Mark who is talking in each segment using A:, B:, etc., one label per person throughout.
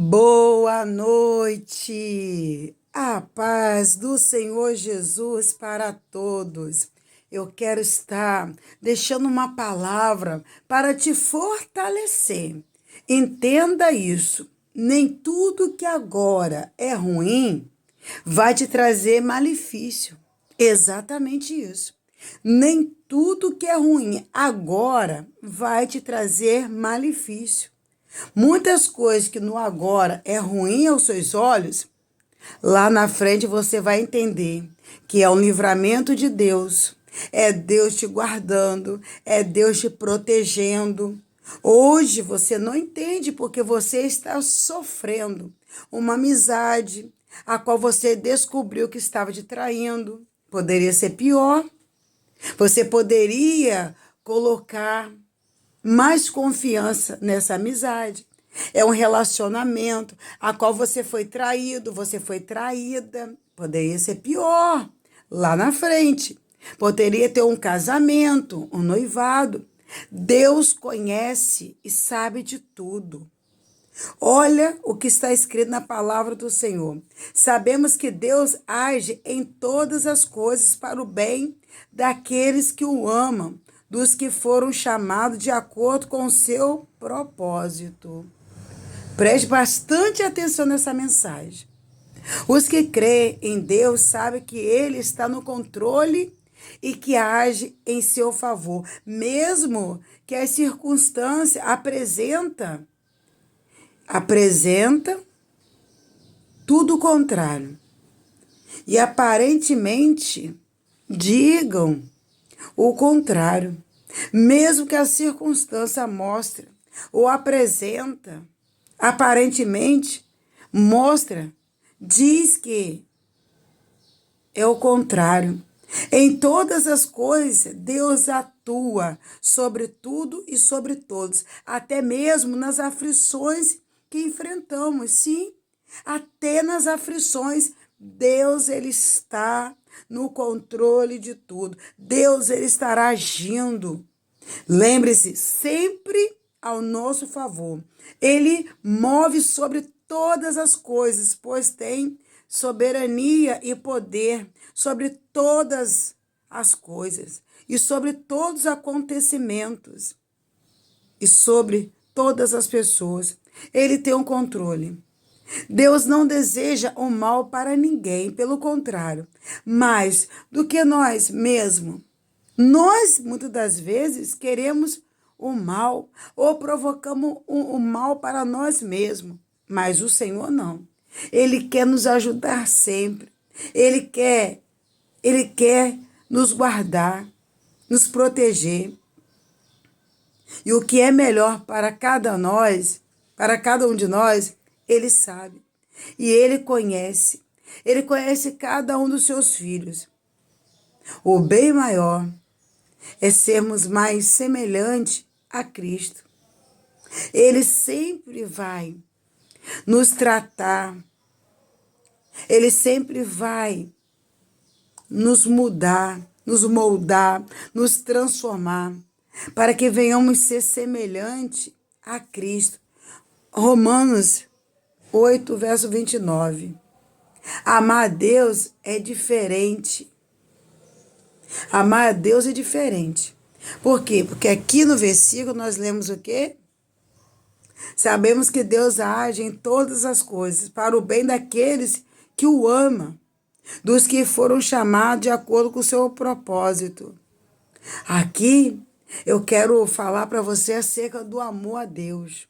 A: Boa noite, a paz do Senhor Jesus para todos. Eu quero estar deixando uma palavra para te fortalecer. Entenda isso. Nem tudo que agora é ruim vai te trazer malefício. Exatamente isso. Nem tudo que é ruim agora vai te trazer malefício. Muitas coisas que no agora é ruim aos seus olhos, lá na frente você vai entender que é um livramento de Deus. É Deus te guardando, é Deus te protegendo. Hoje você não entende porque você está sofrendo uma amizade a qual você descobriu que estava te traindo. Poderia ser pior. Você poderia colocar mais confiança nessa amizade. É um relacionamento a qual você foi traído, você foi traída. Poderia ser pior lá na frente. Poderia ter um casamento, um noivado. Deus conhece e sabe de tudo. Olha o que está escrito na palavra do Senhor. Sabemos que Deus age em todas as coisas para o bem daqueles que o amam, dos que foram chamados de acordo com o seu propósito. Preste bastante atenção nessa mensagem. Os que creem em Deus sabem que Ele está no controle e que age em seu favor, mesmo que as circunstâncias apresenta tudo o contrário. E aparentemente digam o contrário. Mesmo que a circunstância mostre ou apresenta, aparentemente mostra, diz que é o contrário. Em todas as coisas, Deus atua sobre tudo e sobre todos, até mesmo nas aflições que enfrentamos. Sim, até nas aflições, Deus ele está no controle de tudo. Deus ele estará agindo. Lembre-se, sempre ao nosso favor. Ele move sobre todas as coisas, pois tem soberania e poder sobre todas as coisas e sobre todos os acontecimentos e sobre todas as pessoas. Ele tem um controle. Deus não deseja o mal para ninguém, pelo contrário, mais do que nós mesmos. Nós, muitas das vezes, queremos o mal ou provocamos o mal para nós mesmos, mas o Senhor não. Ele quer nos ajudar sempre. Ele quer nos guardar, nos proteger. E o que é melhor para cada um de nós, Ele sabe. E Ele conhece. Ele conhece cada um dos seus filhos. O bem maior é sermos mais semelhantes a Cristo. Ele sempre vai nos tratar. Ele sempre vai nos mudar, nos moldar, nos transformar, para que venhamos ser semelhante a Cristo. Romanos 8, verso 29. Amar a Deus é diferente. Amar a Deus é diferente. Por quê? Porque aqui no versículo nós lemos o quê? Sabemos que Deus age em todas as coisas para o bem daqueles que o amam, dos que foram chamados de acordo com o seu propósito. Aqui eu quero falar para você acerca do amor a Deus.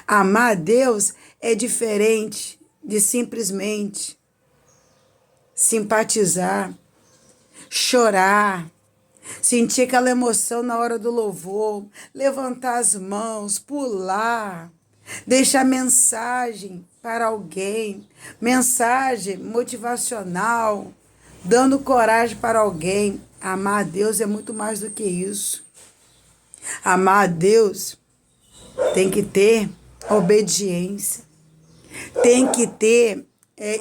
A: Amar a Deus é diferente de simplesmente simpatizar, chorar, sentir aquela emoção na hora do louvor, levantar as mãos, pular, deixar mensagem para alguém, mensagem motivacional, dando coragem para alguém. Amar a Deus é muito mais do que isso. Amar a Deus tem que ter obediência, tem que ter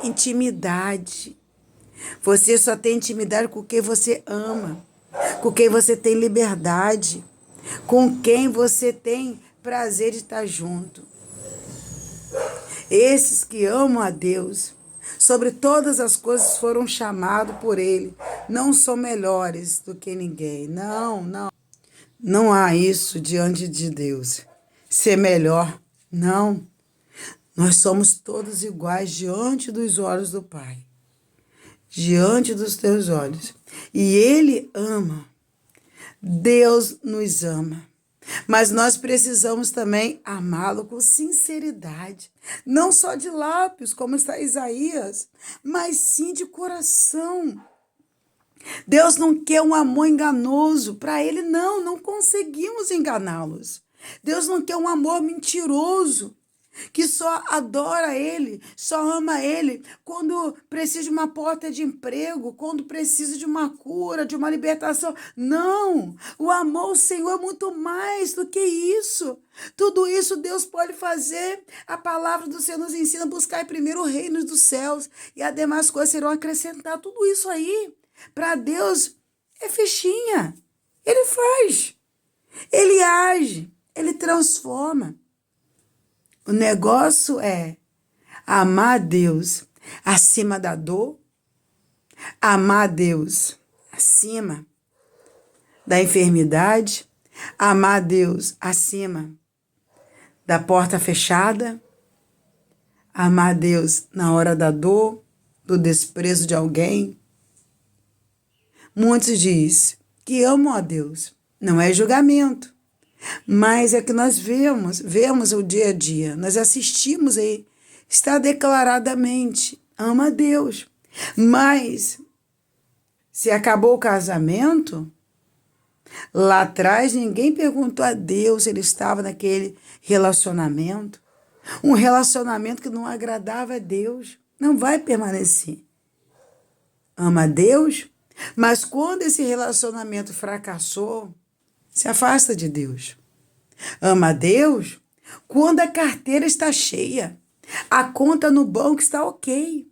A: intimidade. Você só tem intimidade com quem você ama, com quem você tem liberdade, com quem você tem prazer de estar junto. Esses que amam a Deus, sobre todas as coisas foram chamados por Ele, não são melhores do que ninguém. Não, não. Não há isso diante de Deus. Ser melhor, não. Nós somos todos iguais diante dos olhos do Pai. Diante dos teus olhos. E Ele ama. Deus nos ama. Mas nós precisamos também amá-lo com sinceridade. Não só de lábios, como está Isaías, mas sim de coração. Deus não quer um amor enganoso. Para Ele, não conseguimos enganá-los. Deus não quer um amor mentiroso, que só adora Ele, só ama Ele quando precisa de uma porta de emprego, quando precisa de uma cura, de uma libertação. Não! O amor ao Senhor é muito mais do que isso. Tudo isso Deus pode fazer. A palavra do Senhor nos ensina a buscar primeiro o reino dos céus e as demais coisas serão acrescentadas. Tudo isso aí, para Deus, é fichinha. Ele faz, Ele age, Ele transforma. O negócio é amar a Deus acima da dor, amar a Deus acima da enfermidade, amar a Deus acima da porta fechada, amar a Deus na hora da dor, do desprezo de alguém. Muitos dizem que amam a Deus. Não é julgamento, mas é que nós vemos o dia a dia, nós assistimos aí, está declaradamente, ama a Deus. Mas, se acabou o casamento, lá atrás ninguém perguntou a Deus se ele estava naquele relacionamento. Um relacionamento que não agradava a Deus, não vai permanecer. Ama a Deus, mas quando esse relacionamento fracassou, se afasta de Deus. Ama a Deus quando a carteira está cheia, a conta no banco está ok.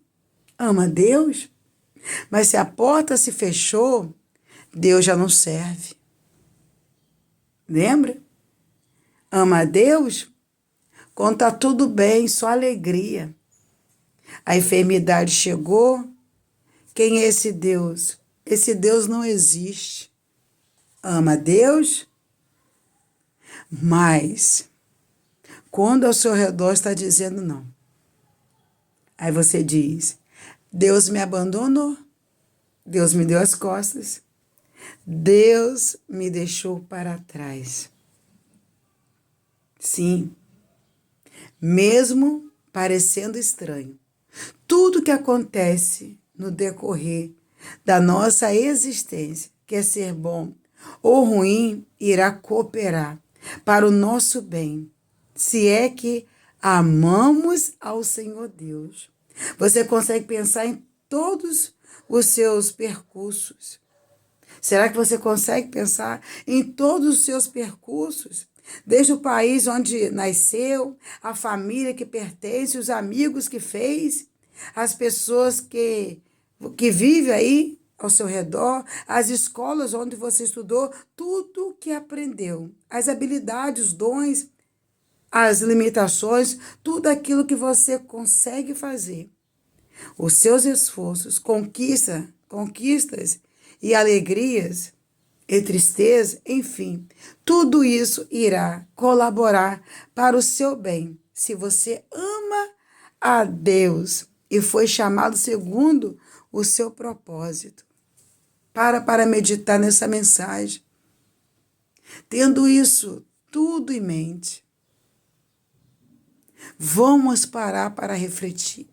A: Ama a Deus, mas se a porta se fechou, Deus já não serve. Lembra? Ama a Deus quando está tudo bem, só alegria. A enfermidade chegou. Quem é esse Deus? Esse Deus não existe. Ama a Deus, mas quando ao seu redor está dizendo não. Aí você diz, Deus me abandonou, Deus me deu as costas, Deus me deixou para trás. Sim, mesmo parecendo estranho, tudo que acontece no decorrer da nossa existência, quer ser bom ou ruim, irá cooperar para o nosso bem, se é que amamos ao Senhor Deus. Você consegue pensar em todos os seus percursos? Será que você consegue pensar em todos os seus percursos? Desde o país onde nasceu, a família que pertence, os amigos que fez, as pessoas que vivem aí ao seu redor, as escolas onde você estudou, tudo que aprendeu, as habilidades, os dons, as limitações, tudo aquilo que você consegue fazer. Os seus esforços, conquistas e alegrias e tristeza, enfim, tudo isso irá colaborar para o seu bem. Se você ama a Deus e foi chamado segundo o seu propósito. Para meditar nessa mensagem. Tendo isso tudo em mente, vamos parar para refletir.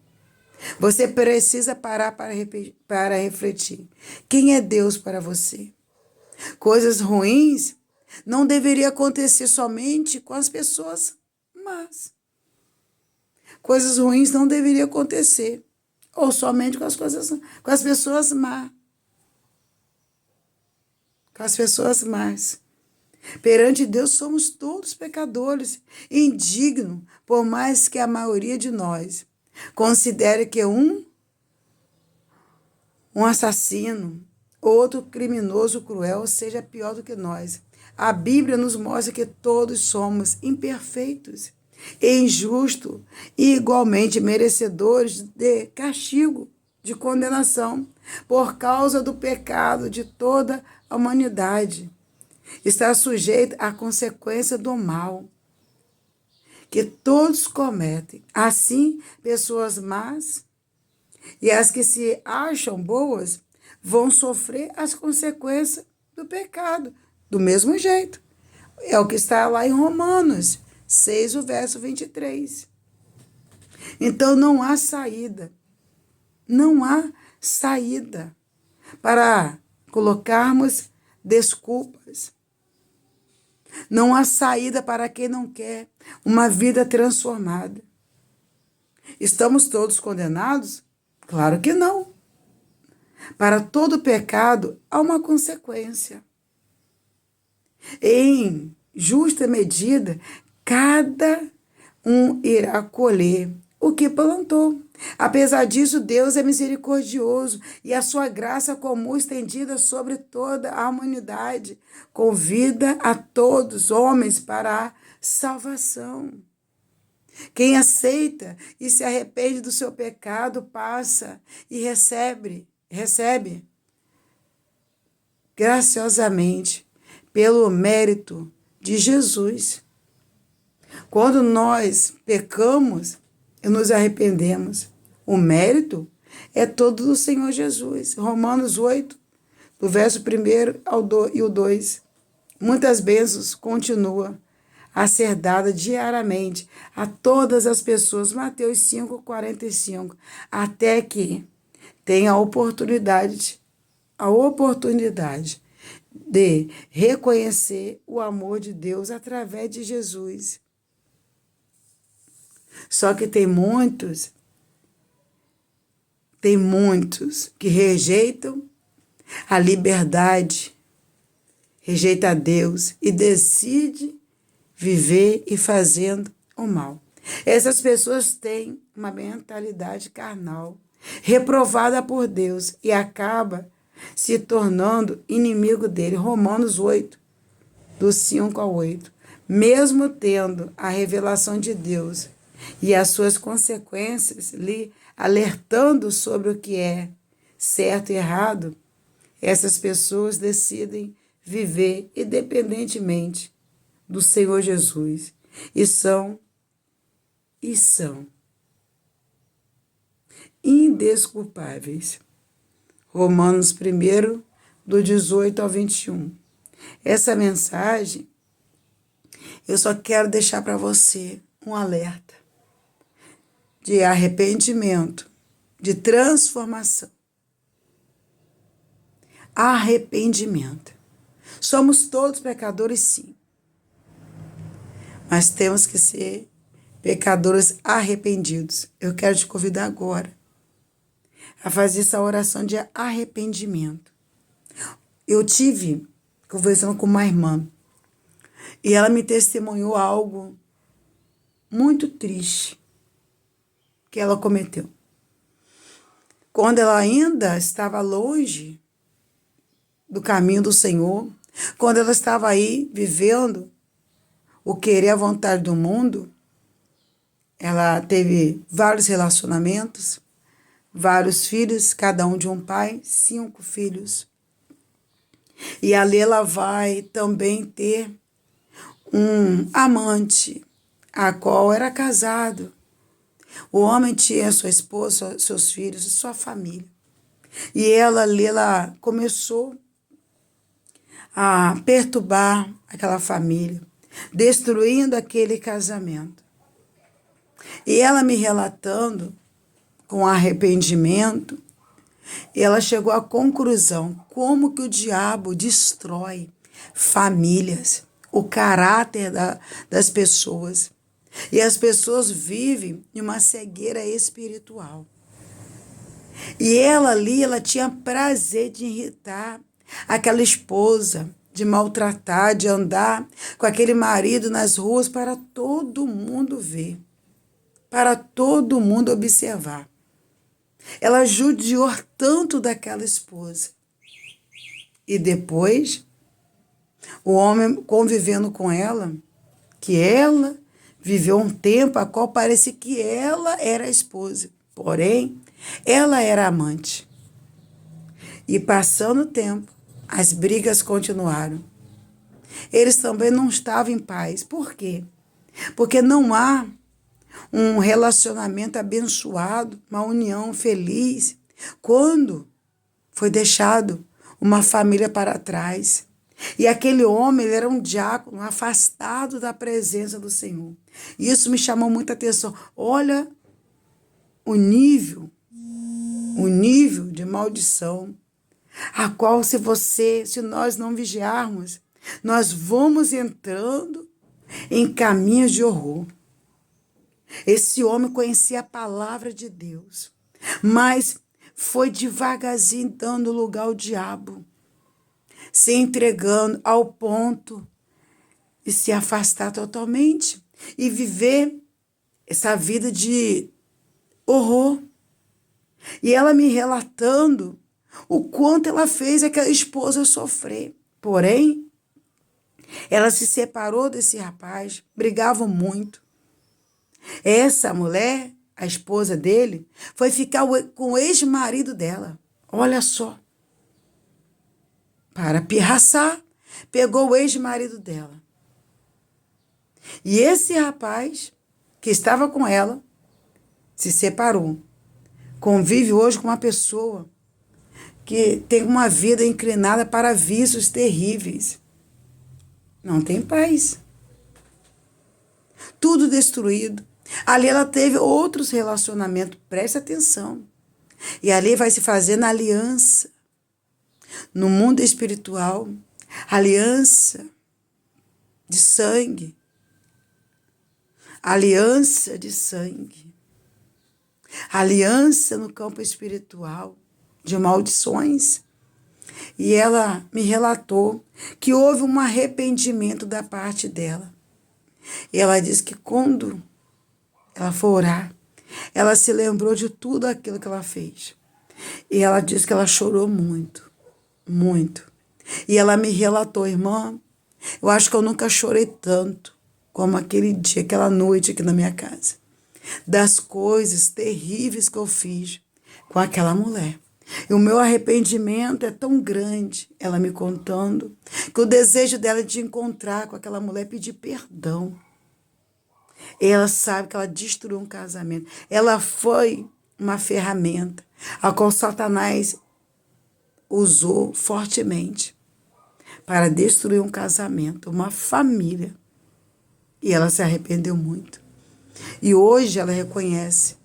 A: Você precisa parar para refletir. Quem é Deus para você? Coisas ruins não deveriam acontecer somente com as pessoas más. Coisas ruins não deveriam acontecer ou somente com as pessoas más. Com as pessoas más. Perante Deus somos todos pecadores, indignos, por mais que a maioria de nós considere que um assassino, outro criminoso cruel seja pior do que nós. A Bíblia nos mostra que todos somos imperfeitos e injusto e igualmente merecedores de castigo, de condenação, por causa do pecado de toda a humanidade. Está sujeito à consequência do mal que todos cometem. Assim, pessoas más e as que se acham boas vão sofrer as consequências do pecado, do mesmo jeito. É o que está lá em Romanos 6, o verso 23. Então não há saída. Não há saída para colocarmos desculpas. Não há saída para quem não quer uma vida transformada. Estamos todos condenados? Claro que não. Para todo pecado há uma consequência. Em justa medida, cada um irá colher o que plantou. Apesar disso, Deus é misericordioso e a sua graça comum estendida sobre toda a humanidade convida a todos, homens, para a salvação. Quem aceita e se arrepende do seu pecado passa e recebe graciosamente pelo mérito de Jesus. Quando nós pecamos e nos arrependemos, o mérito é todo do Senhor Jesus. Romanos 8, do verso 1 e o 2. Muitas bênçãos continuam a ser dada diariamente a todas as pessoas. Mateus 5, 45. Até que tenha a oportunidade de reconhecer o amor de Deus através de Jesus. Só que tem muitos que rejeitam a liberdade, rejeitam a Deus e decidem viver e fazendo o mal. Essas pessoas têm uma mentalidade carnal, reprovada por Deus e acaba se tornando inimigo dele. Romanos 8, do 5 ao 8. Mesmo tendo a revelação de Deus e as suas consequências lhe alertando sobre o que é certo e errado, essas pessoas decidem viver independentemente do Senhor Jesus e são indesculpáveis. Romanos 1, do 18 ao 21. Essa mensagem, eu só quero deixar para você um alerta de arrependimento, de transformação. Arrependimento. Somos todos pecadores, sim. Mas temos que ser pecadores arrependidos. Eu quero te convidar agora a fazer essa oração de arrependimento. Eu tive conversando com uma irmã e ela me testemunhou algo muito triste que ela cometeu. Quando ela ainda estava longe do caminho do Senhor, quando ela estava aí vivendo o querer a vontade do mundo, ela teve vários relacionamentos, vários filhos, cada um de um pai, 5 filhos. E ali ela vai também ter um amante, a qual era casado. O homem tinha sua esposa, seus filhos, sua família. E ela ali, ela começou a perturbar aquela família, destruindo aquele casamento. E ela me relatando com arrependimento, ela chegou à conclusão como que o diabo destrói famílias, o caráter das pessoas. E as pessoas vivem em uma cegueira espiritual. E ela ali, ela tinha prazer de irritar aquela esposa, de maltratar, de andar com aquele marido nas ruas para todo mundo ver, para todo mundo observar. Ela judiou tanto daquela esposa. E depois, o homem convivendo com ela, que ela viveu um tempo a qual parece que ela era a esposa, porém, ela era a amante. E passando o tempo, as brigas continuaram. Eles também não estavam em paz. Por quê? Porque não há um relacionamento abençoado, uma união feliz, quando foi deixado uma família para trás. E aquele homem, ele era um diácono afastado da presença do Senhor. E isso me chamou muita atenção. Olha o nível de maldição, a qual se nós não vigiarmos, nós vamos entrando em caminhos de horror. Esse homem conhecia a palavra de Deus, mas foi devagarzinho dando lugar ao diabo, se entregando ao ponto de se afastar totalmente e viver essa vida de horror. E ela me relatando o quanto ela fez aquela esposa sofrer. Porém, ela se separou desse rapaz, brigavam muito. Essa mulher, a esposa dele, foi ficar com o ex-marido dela. Olha só. Para pirraçar, pegou o ex-marido dela. E esse rapaz, que estava com ela, se separou. Convive hoje com uma pessoa que tem uma vida inclinada para vícios terríveis. Não tem paz. Tudo destruído. Ali ela teve outros relacionamentos, preste atenção. E ali vai se fazendo aliança. No mundo espiritual, aliança de sangue. Aliança de sangue. Aliança no campo espiritual, de maldições. E ela me relatou que houve um arrependimento da parte dela. E ela disse que quando ela foi orar, ela se lembrou de tudo aquilo que ela fez. E ela disse que ela chorou muito, muito. E ela me relatou, irmã, eu acho que eu nunca chorei tanto como aquele dia, aquela noite aqui na minha casa. Das coisas terríveis que eu fiz com aquela mulher. E o meu arrependimento é tão grande, ela me contando, que o desejo dela é de encontrar com aquela mulher, pedir perdão. Ela sabe que ela destruiu um casamento. Ela foi uma ferramenta a qual Satanás usou fortemente para destruir um casamento, uma família. E ela se arrependeu muito. E hoje ela reconhece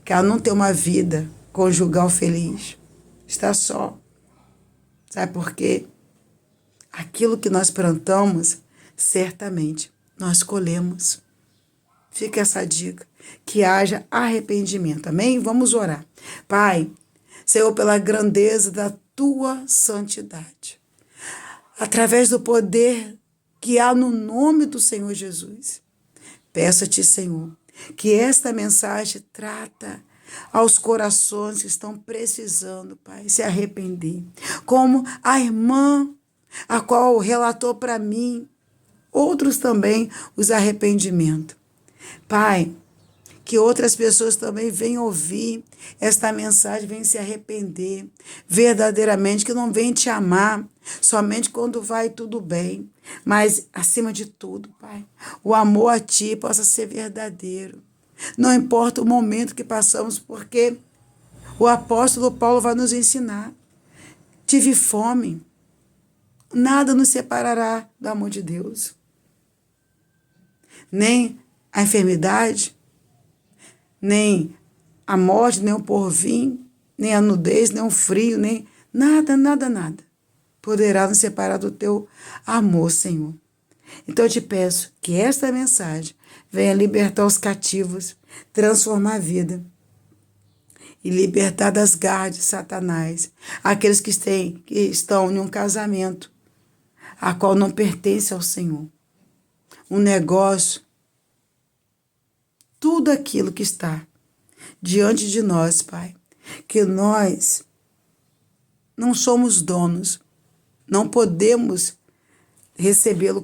A: que ela não tem uma vida conjugal feliz. Está só. Sabe por quê? Aquilo que nós plantamos, certamente nós colhemos. Fica essa dica. Que haja arrependimento. Amém? Vamos orar. Pai, Senhor, pela grandeza da tua santidade, através do poder que há no nome do Senhor Jesus, peço-te, Senhor, que esta mensagem trata aos corações que estão precisando, Pai, se arrepender. Como a irmã, a qual relatou para mim, outros também, os arrependimentos. Pai, que outras pessoas também venham ouvir esta mensagem, venham se arrepender verdadeiramente, que não venham te amar somente quando vai tudo bem, mas acima de tudo, Pai, o amor a Ti possa ser verdadeiro. Não importa o momento que passamos, porque o apóstolo Paulo vai nos ensinar. Tive fome, nada nos separará do amor de Deus. Nem a enfermidade, nem a morte, nem o porvir, nem a nudez, nem o frio, nem nada, nada, nada poderá nos separar do teu amor, Senhor. Então eu te peço que esta mensagem venha libertar os cativos, transformar a vida e libertar das garras de Satanás aqueles que estão em um casamento a qual não pertence ao Senhor. Um negócio, tudo aquilo que está diante de nós, Pai, que nós não somos donos, não podemos recebê-lo